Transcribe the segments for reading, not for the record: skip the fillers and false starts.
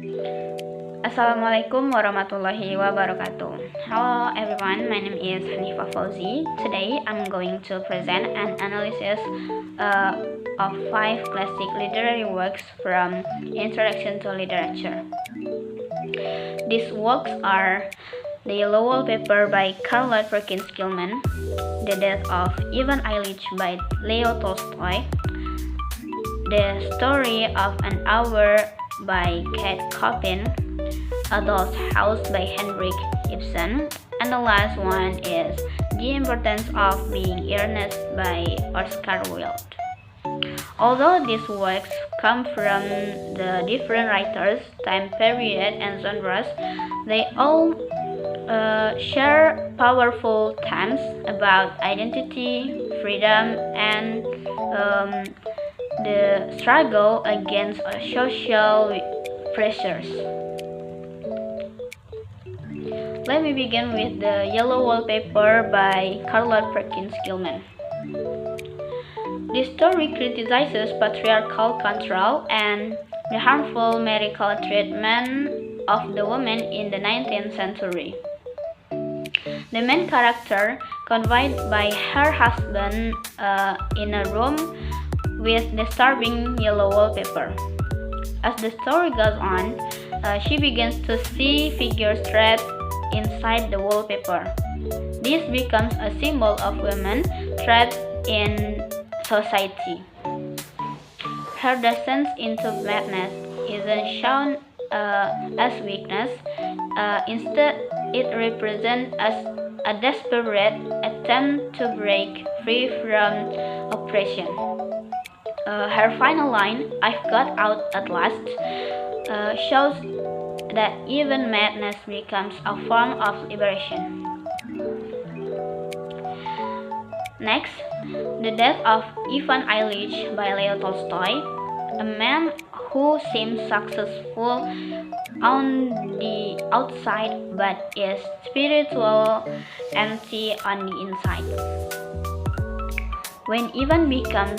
Assalamualaikum warahmatullahi wabarakatuh. Hello everyone, my name is Hanifah. Today I'm going to present an analysis of 5 classic literary works from Introduction to Literature. These works are The Yellow Wallpaper by Carlotta Perkins Gilman, The Death of Ivan Ilyich by Leo Tolstoy, The Story of an Hour by Kate Copin, A Doll's House by Henrik Ibsen, and the last one is The Importance of Being Earnest by Oscar Wilde. Although these works come from the different writers, time period, and genres, they all share powerful themes about identity, freedom, and the struggle against social pressures. Let me begin with The Yellow Wallpaper by Carlotta Perkins Gilman. This story criticizes patriarchal control and the harmful medical treatment of the woman in the 19th century. The main character, confined by her husband in a room with disturbing yellow wallpaper. As the story goes on, she begins to see figures trapped inside the wallpaper. This becomes a symbol of women trapped in society. Her descent into madness isn't shown as weakness. Instead, it represents as a desperate attempt to break free from oppression. Her final line, "I've got out at last," shows that even madness becomes a form of liberation. Next, The Death of Ivan Ilyich by Leo Tolstoy. A man who seems successful on the outside but is spiritually empty on the inside. When Ivan becomes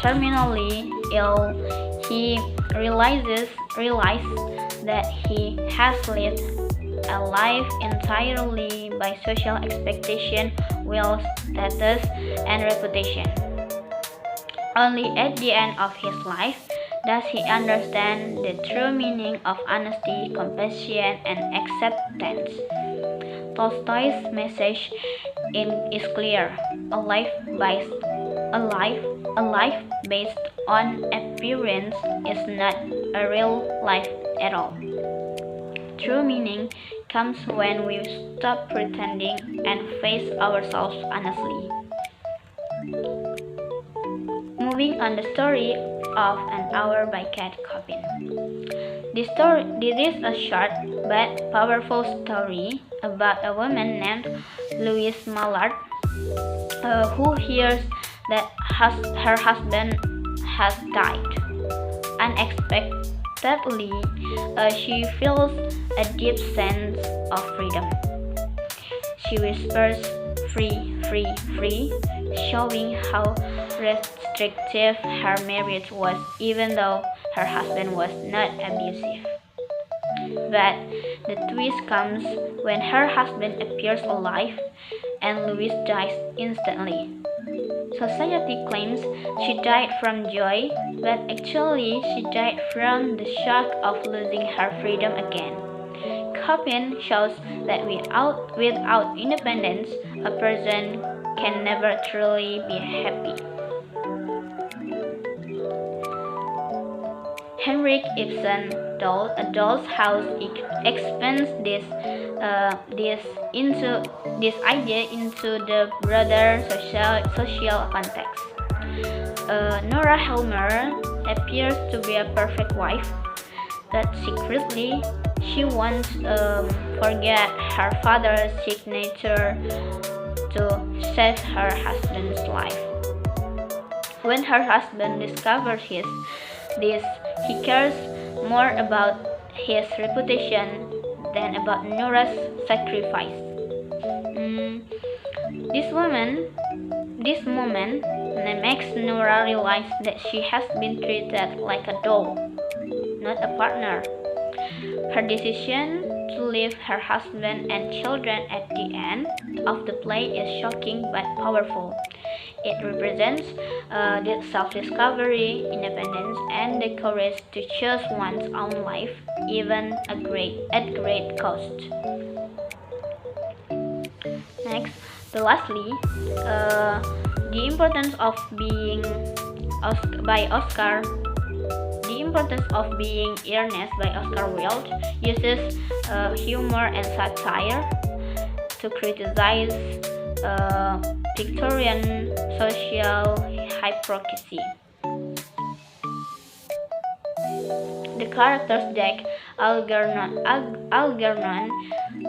terminally ill, he realizes that he has lived a life entirely by social expectation, will, status, and reputation. Only at the end of his life does he understand the true meaning of honesty, compassion, and acceptance. Tolstoy's message is clear: a life based on appearance is not a real life at all. True meaning comes when we stop pretending and face ourselves honestly. Moving on, The Story of an Hour by Kate Copin. This is a short but powerful story about a woman named Louise Mallard who hears that her husband has died. Unexpectedly, she feels a deep sense of freedom. She whispers, "Free, free, free," showing how restrictive her marriage was, even though her husband was not abusive. But the twist comes when her husband appears alive and Louise dies instantly. Society claims she died from joy, but actually she died from the shock of losing her freedom again. Copin shows that without independence, a person can never truly be happy. Henrik Ibsen, A Doll's House expands this idea into the broader social context. Nora Helmer appears to be a perfect wife, but secretly she won't forget her father's signature to save her husband's life. When her husband discovers this, he cares more about his reputation than about Nora's sacrifice. This moment makes Nora realize that she has been treated like a doll, not a partner. Her decision to leave her husband and children at the end of the play is shocking but powerful. It represents the self-discovery, independence, and the courage to choose one's own life, even at great cost. Next, lastly, the importance of being by Oscar. The importance of being earnest by Oscar Wilde uses humor and satire to criticize Victorian social hypocrisy. The characters Jack Algernon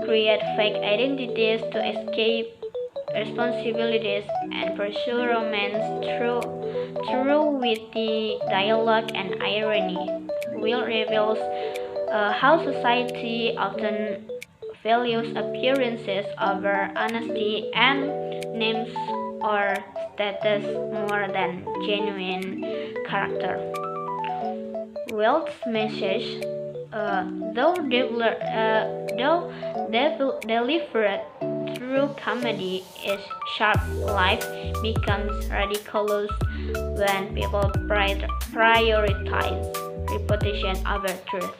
create fake identities to escape responsibilities and pursue romance through witty dialogue and irony. Will reveals how society often values appearances over honesty and names or status more than genuine character. Wilde's message, though delivered through comedy, is sharp. Life becomes ridiculous when people prioritize reputation over truth.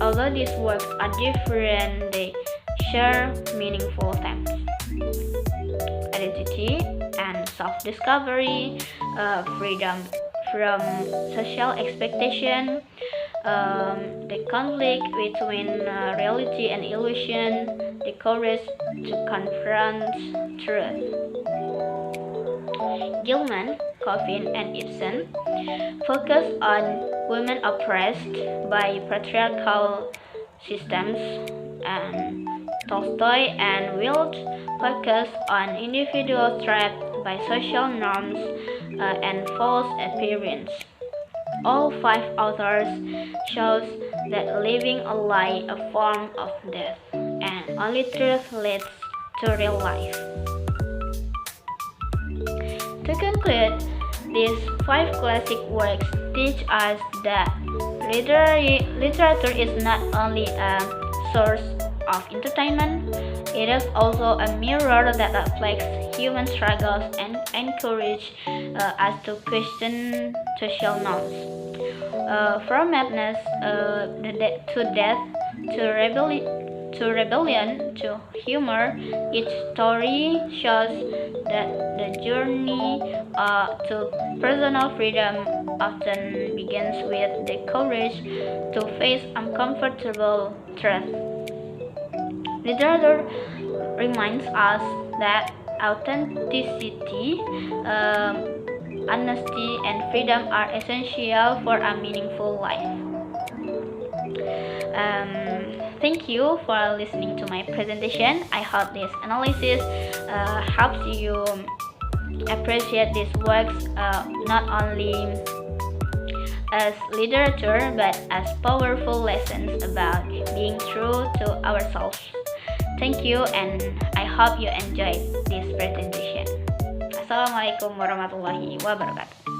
Although these works are different, they share meaningful themes: identity and self-discovery, freedom from social expectation, the conflict between reality and illusion, the courage to confront truth. Gilman, Coffin, and Ibsen focus on women oppressed by patriarchal systems, and Tolstoy and Wilde focus on individuals trapped by social norms and false appearance. All five authors shows that living a lie a form of death, and only truth leads to real life. To conclude, these five classic works teach us that literature is not only a source of entertainment, it is also a mirror that reflects human struggles and encourages us to question social norms. From madness to death to rebellion to humor, each story shows that the journey to personal freedom often begins with the courage to face uncomfortable truth. Literature reminds us that authenticity, honesty, and freedom are essential for a meaningful life. Thank you for listening to my presentation. I hope this analysis helps you appreciate these works not only as literature but as powerful lessons about being true to ourselves. Thank you, and I hope you enjoyed this presentation. Assalamualaikum warahmatullahi wabarakatuh.